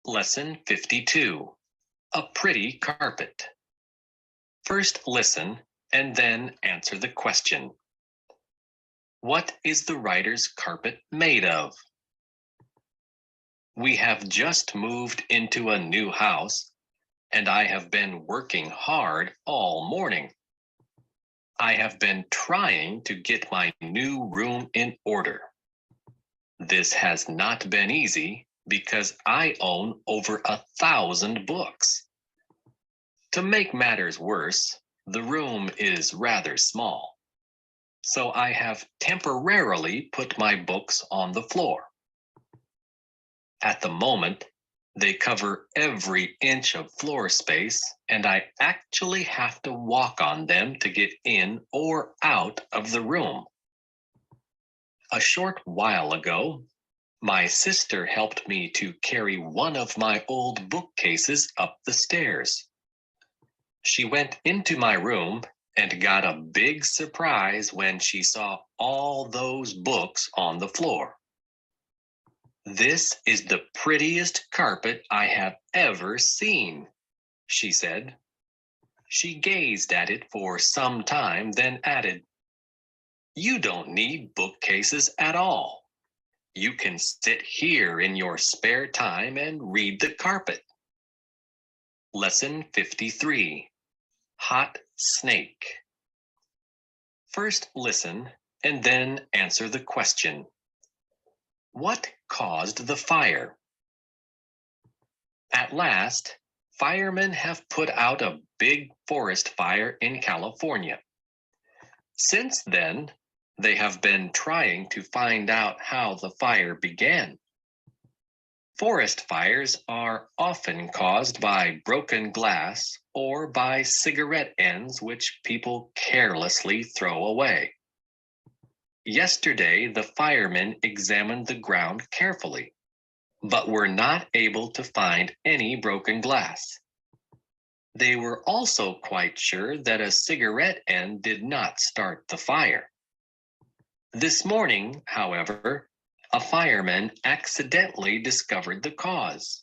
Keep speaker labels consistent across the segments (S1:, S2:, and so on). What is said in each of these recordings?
S1: Lesson 52. A pretty carpet. First listen and then answer the question. What is the writer's carpet made of? We have just moved into a new house, and I have been working hard all morning. I have been trying to get my new room in order. This has not been easy because I own over 1,000 books. To make matters worse, the room is rather small, so I have temporarily put my books on the floor. At the moment, they cover every inch of floor space, and I actually have to walk on them to get in or out of the room. A short while ago, my sister helped me to carry one of my old bookcases up the stairs. She went into my room and got a big surprise when she saw all those books on the floor. "This is the prettiest carpet I have ever seen," she said. She gazed at it for some time, then added, "You don't need bookcases at all. You can sit here in your spare time and read the carpet." Lesson 53. Hot snake. First listen and then answer the question. What caused the fire? At last, firemen have put out a big forest fire in California. Since then, they have been trying to find out how the fire began. Forest fires are often caused by broken glass or by cigarette ends which people carelessly throw away. Yesterday, the firemen examined the ground carefully, but were not able to find any broken glass. They were also quite sure that a cigarette end did not start the fire. This morning, however, a fireman accidentally discovered the cause.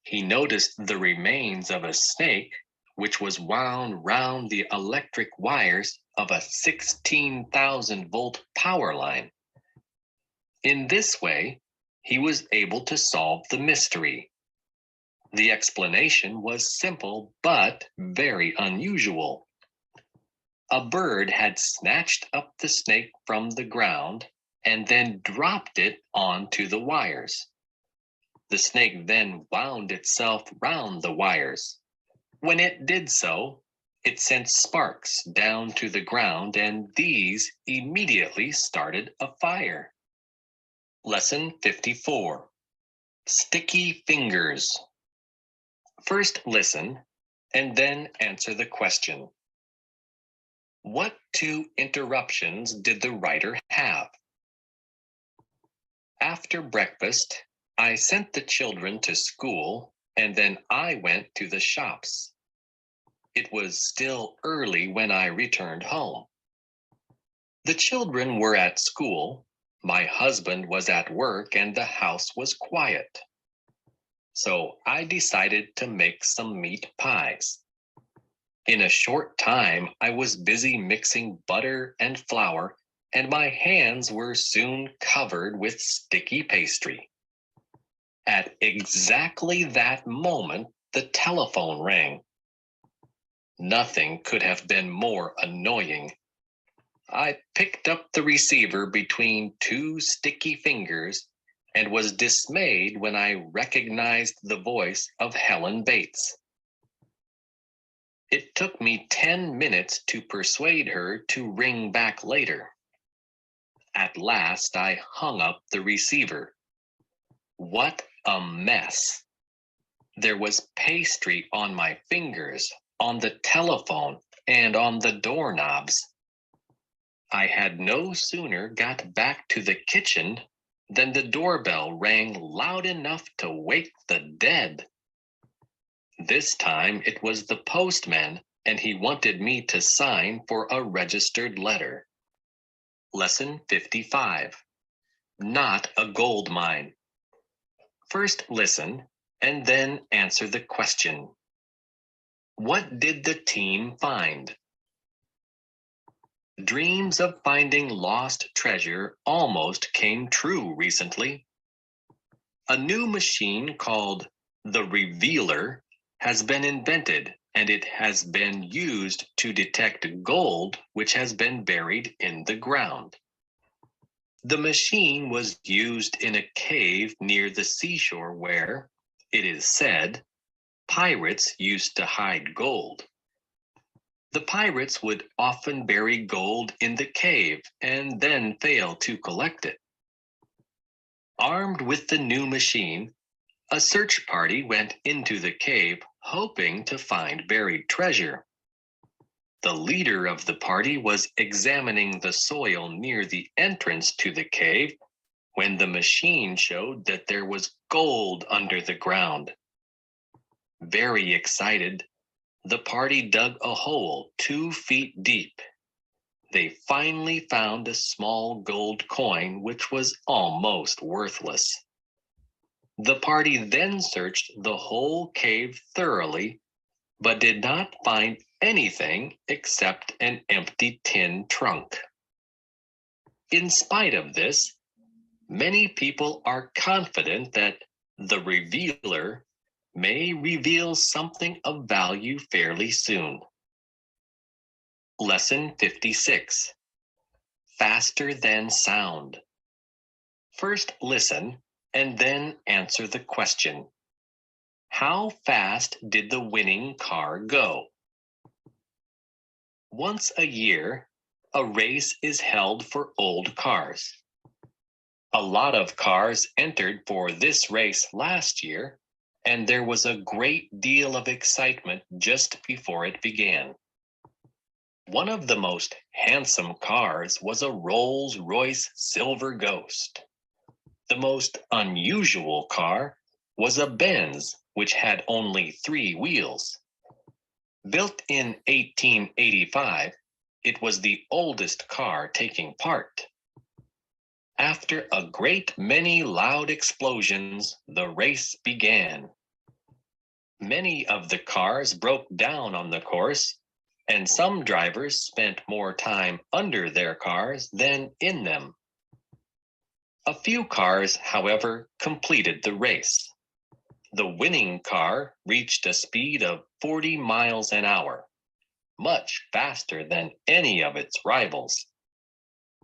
S1: He noticed the remains of a snake which was wound round the electric wires of a 16,000-volt power line. In this way, he was able to solve the mystery. The explanation was simple but very unusual. A bird had snatched up the snake from the ground and then dropped it onto the wires. The snake then wound itself round the wires. When it did so, it sent sparks down to the ground, and these immediately started a fire. Lesson 54. Sticky fingers. First listen, and then answer the question. What two interruptions did the writer have? After breakfast, I sent the children to school, and then I went to the shops. It was still early when I returned home. The children were at school, my husband was at work, and the house was quiet. So I decided to make some meat pies. In a short time, I was busy mixing butter and flour, and my hands were soon covered with sticky pastry. At exactly that moment, the telephone rang. Nothing could have been more annoying. I picked up the receiver between two sticky fingers and was dismayed when I recognized the voice of Helen Bates. It took me 10 minutes to persuade her to ring back later. At last, I hung up the receiver. What a mess! There was pastry on my fingers, on the telephone, and on the doorknobs. I had no sooner got back to the kitchen than the doorbell rang loud enough to wake the dead. This time it was the postman, and he wanted me to sign for a registered letter. Lesson 55. Not a gold mine. First listen, and then answer the question. What did the team find? Dreams of finding lost treasure almost came true recently. A new machine called the Revealer has been invented, and it has been used to detect gold which has been buried in the ground. The machine was used in a cave near the seashore where, it is said, pirates used to hide gold. The pirates would often bury gold in the cave and then fail to collect it. Armed with the new machine, a search party went into the cave hoping to find buried treasure. The leader of the party was examining the soil near the entrance to the cave when the machine showed that there was gold under the ground. Very excited, the party dug a hole 2 feet deep. They finally found a small gold coin which was almost worthless. The party then searched the whole cave thoroughly, but did not find anything except an empty tin trunk. In spite of this, many people are confident that the Revealer may reveal something of value fairly soon. Lesson 56. Faster than sound. First listen and then answer the question. How fast did the winning car go? Once a year, a race is held for old cars. A lot of cars entered for this race last year, and there was a great deal of excitement just before it began. One of the most handsome cars was a Rolls-Royce Silver Ghost. The most unusual car was a Benz, which had only 3 wheels. Built in 1885, it was the oldest car taking part. After a great many loud explosions, the race began. Many of the cars broke down on the course, and some drivers spent more time under their cars than in them. A few cars, however, completed the race. The winning car reached a speed of 40 miles an hour, much faster than any of its rivals.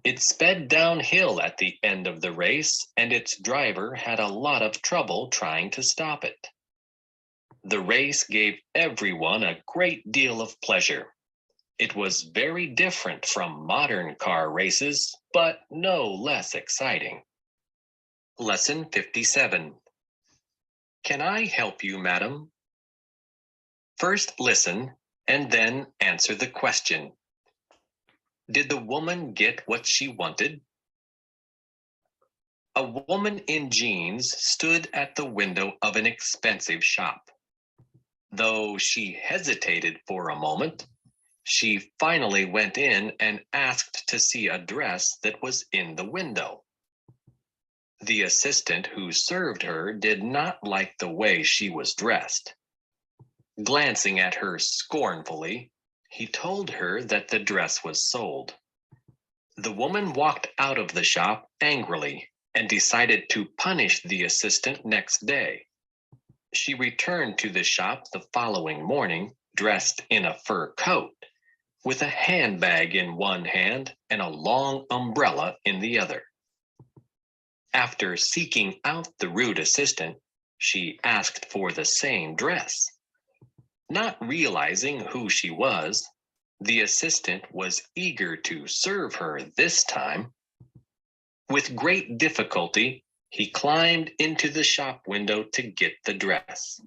S1: It sped downhill at the end of the race, and its driver had a lot of trouble trying to stop it. The race gave everyone a great deal of pleasure. It was very different from modern car races, but no less exciting. Lesson 57. Can I help you, madam? First listen, and then answer the question. Did the woman get what she wanted? A woman in jeans stood at the window of an expensive shop. Though she hesitated for a moment, she finally went in and asked to see a dress that was in the window. The assistant who served her did not like the way she was dressed. Glancing at her scornfully, he told her that the dress was sold. The woman walked out of the shop angrily and decided to punish the assistant next day. She returned to the shop the following morning, dressed in a fur coat, with a handbag in one hand and a long umbrella in the other. After seeking out the rude assistant, she asked for the same dress. Not realizing who she was, the assistant was eager to serve her this time. With great difficulty, he climbed into the shop window to get the dress.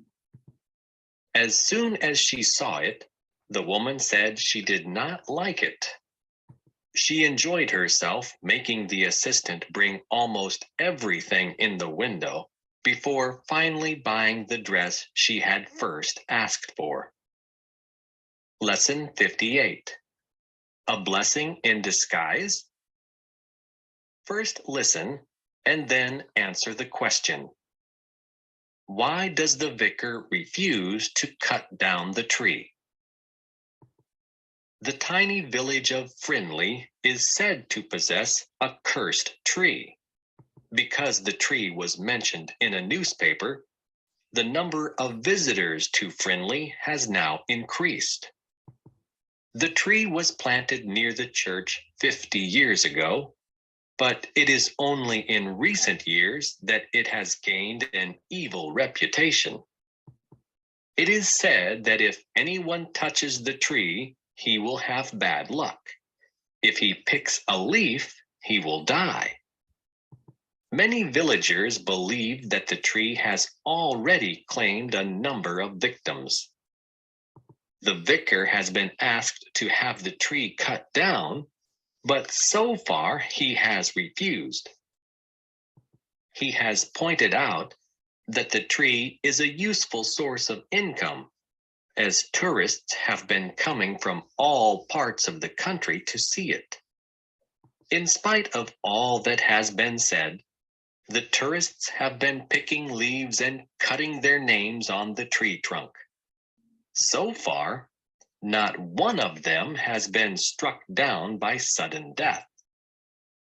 S1: As soon as she saw it, the woman said she did not like it. She enjoyed herself making the assistant bring almost everything in the window before finally buying the dress she had first asked for. Lesson 58. A blessing in disguise? First listen and then answer the question. Why does the vicar refuse to cut down the tree? The tiny village of Frinley is said to possess a cursed tree. Because the tree was mentioned in a newspaper, the number of visitors to Frinley has now increased. The tree was planted near the church 50 years ago, but it is only in recent years that it has gained an evil reputation. It is said that if anyone touches the tree, he will have bad luck. If he picks a leaf, he will die. Many villagers believe that the tree has already claimed a number of victims. The vicar has been asked to have the tree cut down, but so far he has refused. He has pointed out that the tree is a useful source of income, as tourists have been coming from all parts of the country to see it. In spite of all that has been said, the tourists have been picking leaves and cutting their names on the tree trunk. So far, not one of them has been struck down by sudden death.